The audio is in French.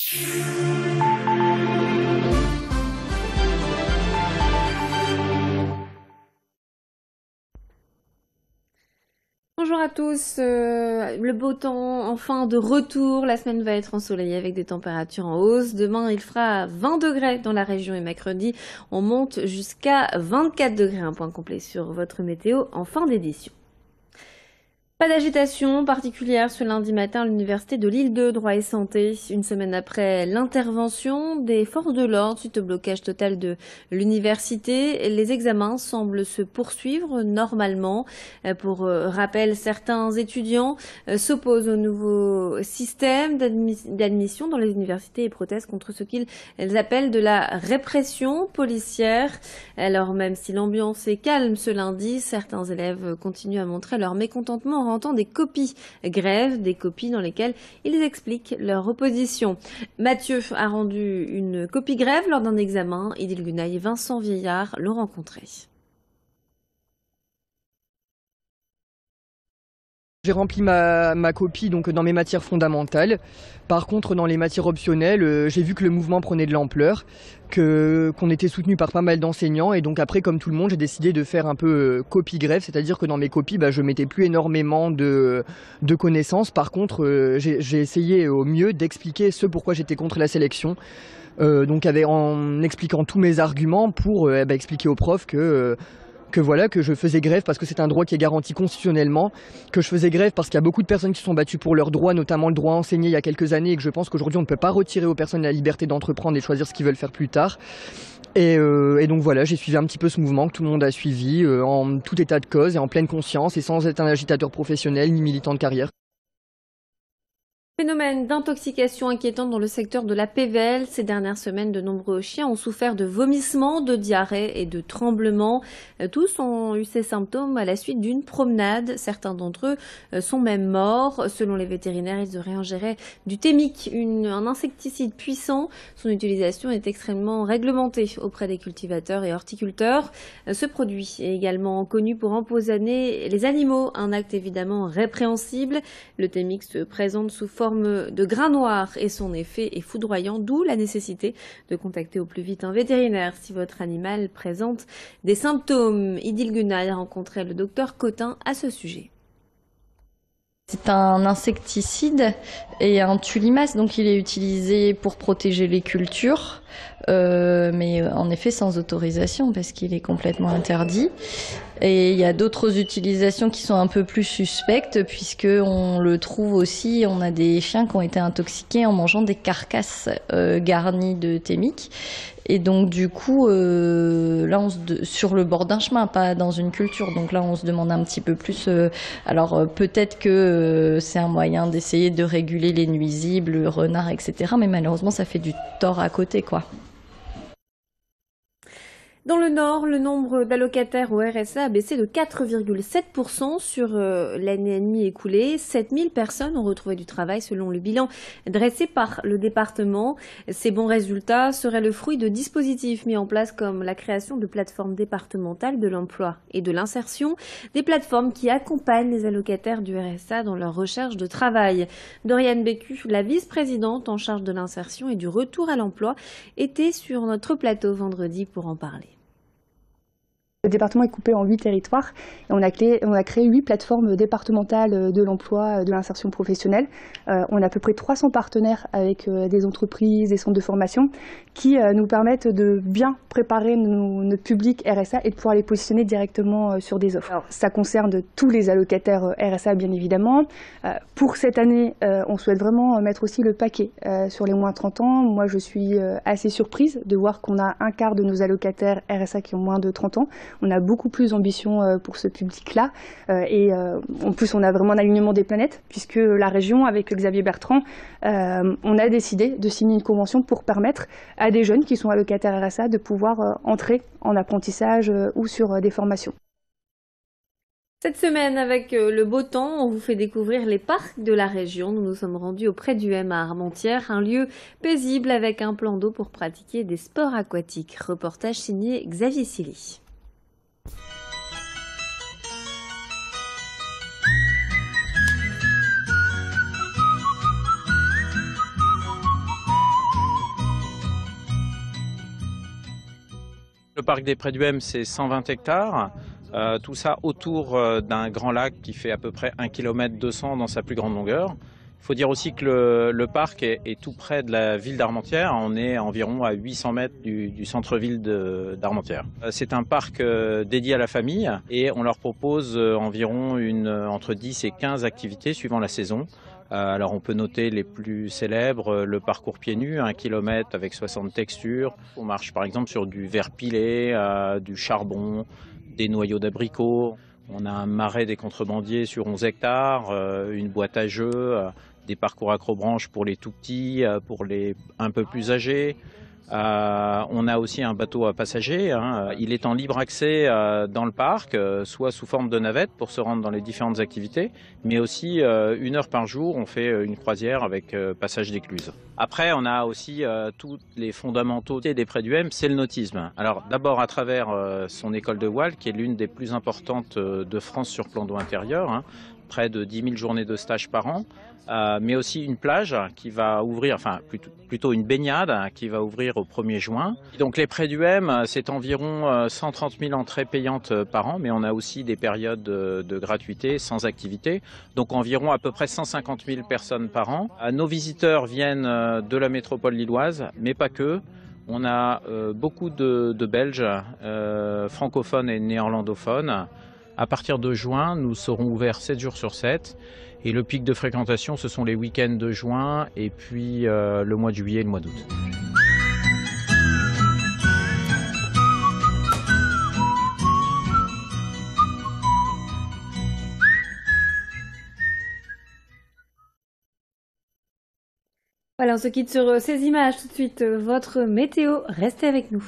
Bonjour à tous, le beau temps enfin de retour, la semaine va être ensoleillée avec des températures en hausse. Demain il fera 20 degrés dans la région et mercredi on monte jusqu'à 24 degrés, un point complet sur votre météo en fin d'édition. Pas d'agitation particulière ce lundi matin à l'université de Lille 2, droit et santé. Une semaine après l'intervention des forces de l'ordre suite au blocage total de l'université, les examens semblent se poursuivre normalement. Pour rappel, certains étudiants s'opposent au nouveau système d'admission dans les universités et protestent contre ce qu'ils appellent de la répression policière. Alors même si l'ambiance est calme ce lundi, certains élèves continuent à montrer leur mécontentement en rentrant des copies grève, des copies dans lesquelles ils expliquent leur opposition. Mathieu a rendu une copie grève lors d'un examen. Idil Gunay et Vincent Vieillard l'ont rencontré. J'ai rempli ma copie donc dans mes matières fondamentales. Par contre, dans les matières optionnelles, j'ai vu que le mouvement prenait de l'ampleur, qu'on était soutenu par pas mal d'enseignants. Et donc après, comme tout le monde, j'ai décidé de faire un peu copie grève, c'est-à-dire que dans mes copies, je mettais plus énormément de connaissances. Par contre, j'ai essayé au mieux d'expliquer ce pourquoi j'étais contre la sélection. Donc en expliquant tous mes arguments pour expliquer aux profs que je faisais grève parce que c'est un droit qui est garanti constitutionnellement, que je faisais grève parce qu'il y a beaucoup de personnes qui se sont battues pour leurs droits, notamment le droit à enseigner il y a quelques années, et que je pense qu'aujourd'hui on ne peut pas retirer aux personnes la liberté d'entreprendre et de choisir ce qu'ils veulent faire plus tard. Et donc voilà, j'ai suivi un petit peu ce mouvement que tout le monde a suivi en tout état de cause et en pleine conscience et sans être un agitateur professionnel ni militant de carrière. Phénomène d'intoxication inquiétante dans le secteur de la PVL. Ces dernières semaines, de nombreux chiens ont souffert de vomissements, de diarrhée et de tremblements. Tous ont eu ces symptômes à la suite d'une promenade. Certains d'entre eux sont même morts. Selon les vétérinaires, ils auraient ingéré du thémique, un insecticide puissant. Son utilisation est extrêmement réglementée auprès des cultivateurs et horticulteurs. Ce produit est également connu pour empoisonner les animaux, un acte évidemment répréhensible. Le thémique se présente sous forme de grain noir et son effet est foudroyant, d'où la nécessité de contacter au plus vite un vétérinaire si votre animal présente des symptômes. Idil Gunay a rencontré le docteur Cotin à ce sujet. C'est un insecticide et un tulimace, donc il est utilisé pour protéger les cultures, mais en effet sans autorisation parce qu'il est complètement interdit. Et il y a d'autres utilisations qui sont un peu plus suspectes puisque on le trouve aussi, on a des chiens qui ont été intoxiqués en mangeant des carcasses garnies de thémique. Et donc du coup, là, sur le bord d'un chemin, pas dans une culture. Donc là, on se demande un petit peu plus. Alors peut-être que c'est un moyen d'essayer de réguler les nuisibles, renards, etc. Mais malheureusement, ça fait du tort à côté, quoi. Dans le Nord, le nombre d'allocataires au RSA a baissé de 4,7% sur l'année et demie écoulée. 7000 personnes ont retrouvé du travail selon le bilan dressé par le département. Ces bons résultats seraient le fruit de dispositifs mis en place comme la création de plateformes départementales de l'emploi et de l'insertion, des plateformes qui accompagnent les allocataires du RSA dans leur recherche de travail. Doriane Bécu, la vice-présidente en charge de l'insertion et du retour à l'emploi, était sur notre plateau vendredi pour en parler. Le département est coupé en 8 territoires et on a créé 8 plateformes départementales de l'emploi, de l'insertion professionnelle. On a à peu près 300 partenaires avec des entreprises, des centres de formation qui nous permettent de bien préparer notre public RSA et de pouvoir les positionner directement sur des offres. Alors, ça concerne tous les allocataires RSA bien évidemment. Pour cette année, on souhaite vraiment mettre aussi le paquet sur les moins 30 ans. Moi je suis assez surprise de voir qu'on a un quart de nos allocataires RSA qui ont moins de 30 ans. On a beaucoup plus d'ambition pour ce public-là et en plus on a vraiment un alignement des planètes puisque la région avec Xavier Bertrand on a décidé de signer une convention pour permettre à des jeunes qui sont allocataires RSA de pouvoir entrer en apprentissage ou sur des formations. Cette semaine, avec le beau temps, on vous fait découvrir les parcs de la région. Nous nous sommes rendus auprès du M à Armentières, un lieu paisible avec un plan d'eau pour pratiquer des sports aquatiques. Reportage signé Xavier Silly. Le parc des Prés du M, c'est 120 hectares. Tout ça autour d'un grand lac qui fait à peu près 1,2 km dans sa plus grande longueur. Il faut dire aussi que le parc est tout près de la ville d'Armentières. On est environ à 800 mètres du centre-ville d'Armentières. C'est un parc dédié à la famille et on leur propose environ entre 10 et 15 activités suivant la saison. Alors on peut noter les plus célèbres, le parcours pieds nus, 1 km avec 60 textures. On marche par exemple sur du verre pilé, du charbon, des noyaux d'abricots. On a un marais des contrebandiers sur 11 hectares, une boîte à jeux, des parcours accrobranches pour les tout petits, pour les un peu plus âgés. On a aussi un bateau à passagers. Il est en libre accès dans le parc, soit sous forme de navette pour se rendre dans les différentes activités, mais aussi 1 heure par jour, on fait une croisière avec passage d'écluse. Après, on a aussi tous les fondamentaux des Prés du M, c'est le nautisme. Alors d'abord à travers son école de voile, qui est l'une des plus importantes de France sur plan d'eau intérieur, près de 10 000 journées de stage par an. Mais aussi une plage qui va ouvrir, enfin plutôt une baignade qui va ouvrir au 1er juin. Donc les Prés du M, c'est environ 130 000 entrées payantes par an, mais on a aussi des périodes de gratuité sans activité, donc environ à peu près 150 000 personnes par an. Nos visiteurs viennent de la métropole lilloise, mais pas que. On a beaucoup de Belges, francophones et néerlandophones. À partir de juin, nous serons ouverts 7 jours sur 7. Et le pic de fréquentation, ce sont les week-ends de juin et puis le mois de juillet et le mois d'août. Voilà, on se quitte sur ces images tout de suite. Votre météo, restez avec nous.